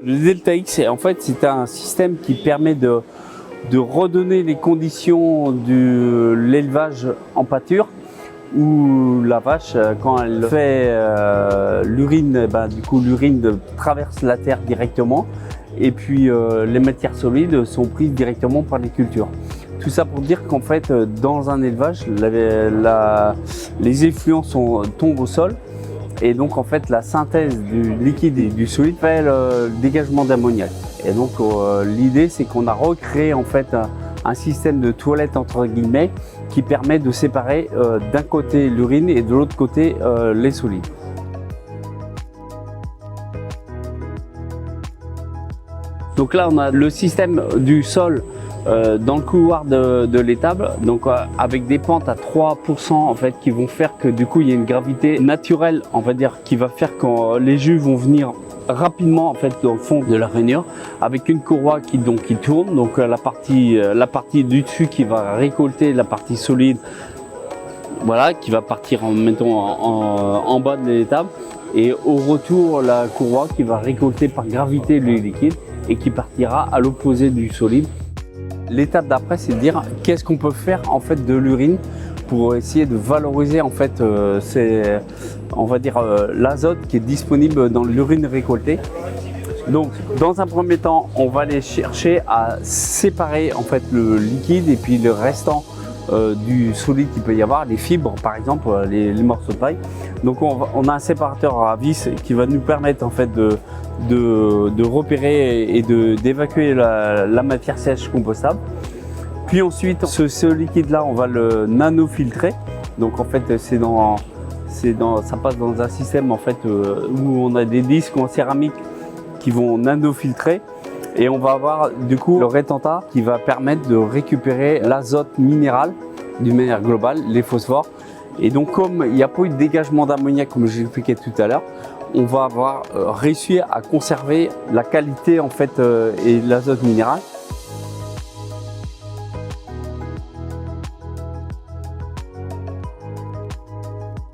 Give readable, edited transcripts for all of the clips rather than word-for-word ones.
Le Delta X, en fait, c'est un système qui permet de redonner les conditions de l'élevage en pâture, où la vache, quand elle fait l'urine, du coup l'urine traverse la terre directement, et puis les matières solides sont prises directement par les cultures. Tout ça pour dire qu'en fait, dans un élevage, les effluents tombent au sol. Et donc en fait la synthèse du liquide et du solide fait le dégagement d'ammoniac. Et donc l'idée c'est qu'on a recréé en fait un système de toilette entre guillemets qui permet de séparer d'un côté l'urine et de l'autre côté les solides. Donc là on a le système du sol dans le couloir de l'étable, donc avec des pentes à 3% en fait qui vont faire que du coup il y a une gravité naturelle, on va dire, qui va faire que les jus vont venir rapidement en fait dans le fond de la rainure, avec une courroie qui tourne, donc la partie du dessus qui va récolter la partie solide, voilà, qui va partir en bas de l'étable, et au retour la courroie qui va récolter par gravité le liquide et qui partira à l'opposé du solide. L'étape d'après, c'est de dire qu'est-ce qu'on peut faire en fait de l'urine pour essayer de valoriser en fait l'azote qui est disponible dans l'urine récoltée. Donc dans un premier temps, on va aller chercher à séparer en fait le liquide et puis le restant du solide qu'il peut y avoir, les fibres par exemple, les morceaux de paille. Donc on a un séparateur à vis qui va nous permettre en fait de repérer et d'évacuer la matière sèche compostable. Puis ensuite ce liquide là on va le nanofiltrer. Donc en fait ça passe dans un système en fait où on a des disques en céramique qui vont nanofiltrer. Et on va avoir du coup le rétentat qui va permettre de récupérer l'azote minéral d'une manière globale, les phosphores. Et donc comme il n'y a pas eu de dégagement d'ammoniac comme j'expliquais tout à l'heure, on va avoir réussi à conserver la qualité en fait et l'azote minéral.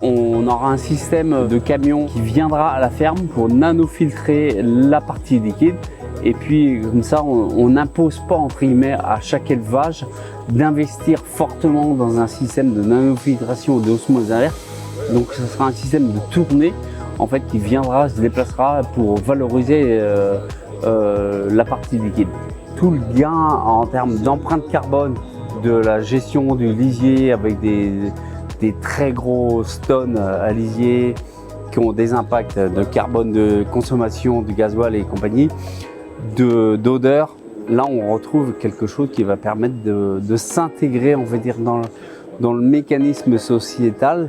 On aura un système de camion qui viendra à la ferme pour nanofiltrer la partie liquide. Et puis comme ça, on n'impose pas entre guillemets à chaque élevage d'investir fortement dans un système de nanofiltration ou d'osmose inverse. Donc ce sera un système de tournée en fait qui se déplacera pour valoriser la partie liquide. Tout le gain en termes d'empreinte carbone de la gestion du lisier avec des très grosses tonnes à lisier qui ont des impacts de carbone de consommation, du gasoil et compagnie, d'odeur. Là on retrouve quelque chose qui va permettre de s'intégrer, on va dire, dans le mécanisme sociétal